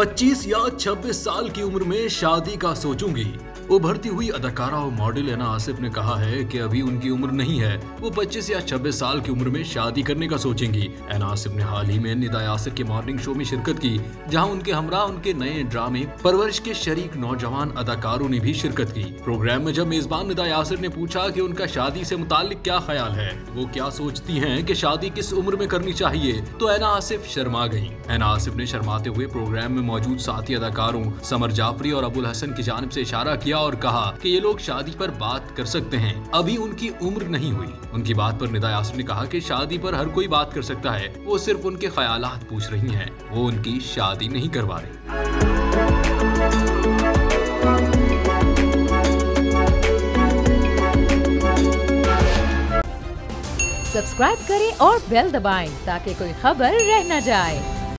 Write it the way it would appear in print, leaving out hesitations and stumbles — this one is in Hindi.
25 या 26 साल की उम्र में शादी का सोचूंगी। उभरती हुई अदाकारा और मॉडल ऐना आसिफ ने कहा है कि अभी उनकी उम्र नहीं है, वो 25 या 26 साल की उम्र में शादी करने का सोचेंगी। ऐना आसिफ ने हाल ही में निदा यासिर के मॉर्निंग शो में शिरकत की, जहां उनके हमरा उनके नए ड्रामे परवरिश के शरीक नौजवान अदाकारों ने भी शिरकत की। प्रोग्राम में जब मेजबान निदा यासिर ने पूछा कि उनका शादी से मुताल्लिक क्या ख्याल है, वो क्या सोचती हैं कि शादी किस उम्र में करनी चाहिए, तो ऐना आसिफ शर्मा गयी। ऐना आसिफ ने शर्माते हुए प्रोग्राम में मौजूद साथी अदाकारों समर जाफरी और अबुल हसन की जानिब से इशारा किया और कहा कि ये लोग शादी पर बात कर सकते हैं, अभी उनकी उम्र नहीं हुई। उनकी बात पर निदा यासिर ने कहा कि शादी पर हर कोई बात कर सकता है, वो सिर्फ उनके ख्यालात पूछ रही हैं, वो उनकी शादी नहीं करवा रही। सब्सक्राइब करें और बेल दबाएं ताकि कोई खबर रह न जाए।